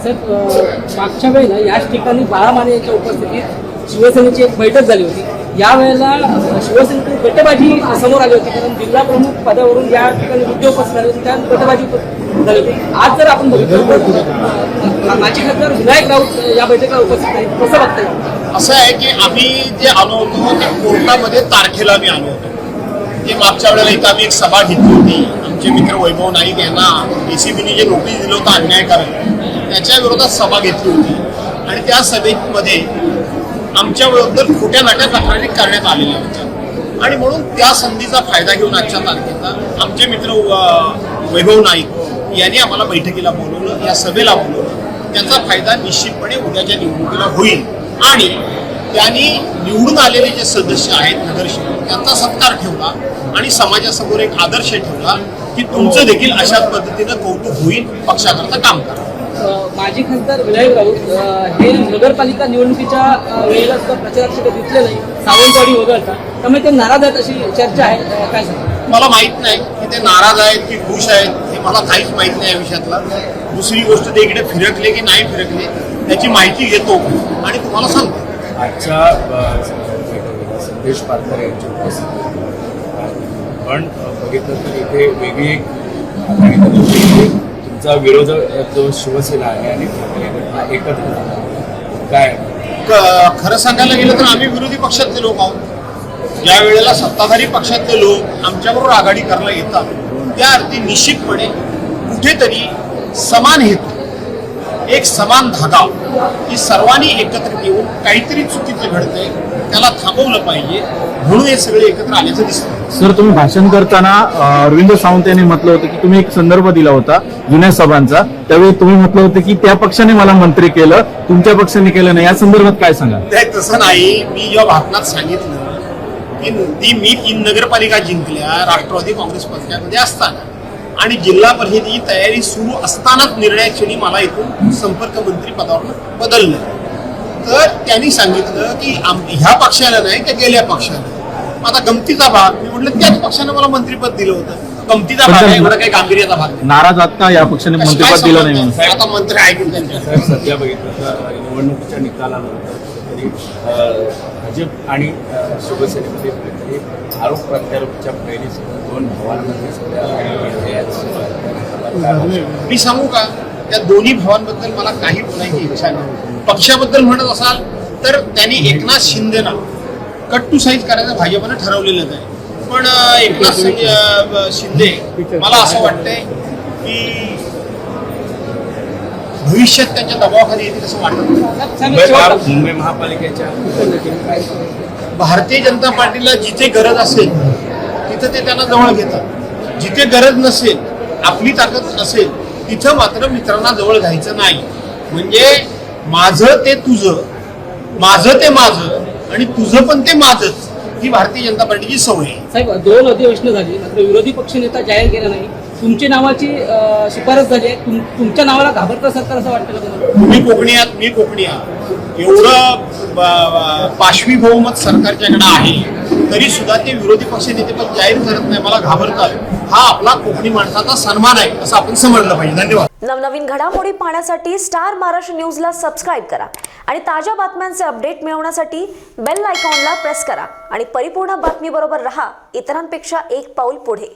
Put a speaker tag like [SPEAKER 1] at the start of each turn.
[SPEAKER 1] मागच्या वेळेला याच ठिकाणी बाळा माने यांच्या उपस्थितीत शिवसेनेची एक बैठक झाली होती। यावेळेला शिवसेनेची गटबाजी समोर आली होती, कारण जिल्हा प्रमुख पदावरून या ठिकाणी मुद्दे उपस्थित झाले होते, त्या गटबाजी झाली होती। आज जर आपण बघितलं तर माजी खासदार विनायक राऊत या बैठकीला उपस्थित आहेत, कसं बघताय?
[SPEAKER 2] असं आहे की आम्ही जे आलो होतो ते कोर्टामध्ये तारखेला आम्ही आलो होतो। ते मागच्या वेळेला इथं आम्ही एक सभा घेतली होती। आमचे मित्र वैभव नाईक यांना एसीबीने जे नोटीस दिलं होतं अन्यायकारक, त्याच्या विरोधात सभा घेतली होती आणि त्या सभेमध्ये आमच्या विरुद्ध खोट्या नाट्या तक्रारी करण्यात आलेल्या होत्या आणि म्हणून त्या संधीचा फायदा घेऊन आजच्या तारखेला आमचे मित्र वैभव नाईक यांनी आम्हाला बैठकीला बोलवलं, या सभेला बोलवलं। त्याचा फायदा निश्चितपणे उद्याच्या निवडणुकीला होईल आणि त्यांनी निवडून आलेले जे सदस्य आहेत नगरसेवक त्यांचा सत्कार ठेवला आणि समाजासमोर एक आदर्श ठेवला की तुमचं देखील अशाच पद्धतीनं कौतुक होईल, पक्षाकरता काम करा।
[SPEAKER 1] माजी खासदार विनायक राऊत हे नगरपालिका निवडणुकीच्या वेळेला सुद्धा प्रचारात दिसले नाही, सावंतवाडी वगळता, त्यामुळे ते नाराज आहेत अशी चर्चा आहे, काय सांगा?
[SPEAKER 2] मला माहित नाही की ते नाराज आहेत की खुश आहेत, हे मला काहीच माहित नाही या विषयातला। दुसरी गोष्ट ते इकडे फिरकले की नाही फिरकले त्याची माहिती घेतो आणि तुम्हाला सांगतो।
[SPEAKER 3] आजच्या संदेश पारकर यांची उपस्थिती, पण बघितलं तर इथे वेगळी एक तुमचा विरोधक जो शिवसेना आहे आणि ठाकरे एकत्र काय
[SPEAKER 2] खरं सांगायला गेलं तर आम्ही विरोधी पक्षातले लोक आहोत। ज्या वेळेला सत्ताधारी पक्षातले लोक आमच्याबरोबर आघाडी करायला येतात त्या अर्थी निश्चितपणे कुठेतरी समान हेतू, एक समान धागा ही सर्वांनी एकत्र येऊन काहीतरी चुकीचं घडतंय त्याला थांबवलं पाहिजे, म्हणून हे सगळे एकत्र आल्याचं दिसतं।
[SPEAKER 4] सर, तुम्ही भाषण करताना अरविंद सावंत यांनी म्हटलं होतं की तुम्ही एक संदर्भ दिला होता जुन्या सभांचा, त्यावेळी तुम्ही म्हटलं होतं की त्या पक्षाने मला मंत्री केलं, तुमच्या पक्षाने केलं नाही, या संदर्भात काय सांगा?
[SPEAKER 2] तसं नाही, मी जेव्हा भाषणात सांगितलं की मी 3 नगरपालिका जिंकल्या राष्ट्रवादी काँग्रेस पक्षामध्ये असताना आणि जिल्हा परिषदेची तयारी सुरू असतानाच निर्णयाक्षणी मला इथून संपर्क मंत्री पदावर बदललं, तर त्यांनी सांगितलं की ह्या पक्षाला नाही त्या गेल्या पक्षाला। आता गमतीचा भाग, मी म्हटलं त्याच पक्षाने मला मंत्रिपद दिलं होतं, गमतीचा भाग आहे, एवढा काही गांभीर्याचा भाग नाही।
[SPEAKER 4] नाराज आहात का या पक्षाने मंत्रिपद दिलं नाही म्हणून?
[SPEAKER 2] आता मंत्री ऐकून त्यांच्या
[SPEAKER 3] सध्या बघितलं तर निवडणुकीच्या निकालानंतर कुठेतरी भाजप आणि शिवसेनेमध्ये कुठेतरी आरोप प्रत्यारोपच्या फैलीस 2 भावांमध्ये
[SPEAKER 2] मी सांगू का, त्या दोन्ही भावांबद्दल मला काही बोलायची इच्छा नाही। पक्षाबद्दल म्हणत असाल तर त्यांनी एकनाथ शिंदेना कट टू साईज करायचं भाजपनं ठरवलेलंच आहे, पण एकनाथ शिंदे मला असं वाटतंय की भविष्यात त्यांच्या दबावाखाली येतील असं वाटत।
[SPEAKER 3] मुंबई महापालिकेच्या
[SPEAKER 2] भारतीय जनता पार्टीला जिथे गरज असेल तिथं ते त्यांना जवळ घेतात, जिथे गरज नसेल, आपली ताकद असेल तिथं मात्र मित्रांना जवळ घ्यायचं नाही। म्हणजे माझं ते तुझं, माझं ते माझं आणि तुझं पण ते माझंच, ही भारतीय जनता पार्टीची सवय आहे।
[SPEAKER 1] साहेब, 2 अधिवेशनं झाली मात्र विरोधी पक्षनेता जाहीर केला नाही, तुमच्या नावाची शिफारस झाली आहे, तुमच्या नावाला घाबरतं सरकार असं वाटतं का?
[SPEAKER 2] तुम्ही कोकणी आहात, मी कोकणी आहात, एवढं पाशवी बहुमत सरकारच्याकडे आहे तरी सुद्धा ते विरोधी पक्ष नेते पण जाहीर करत नाही, मला घाबरतात, हा आपला कोकणी माणसाचा सन्मान आहे असं आपण समजलं पाहिजे। धन्यवाद।
[SPEAKER 5] नवनवीन घडामोडी पाहण्यासाठी स्टार महाराष्ट्र न्यूजला सबस्क्राईब करा आणि ताज्या बातम्यांचे अपडेट मिळवण्यासाठी बेल आयकॉनला प्रेस करा आणि परिपूर्ण बातमीबरोबर रहा, इतरांपेक्षा एक पाऊल पुढे।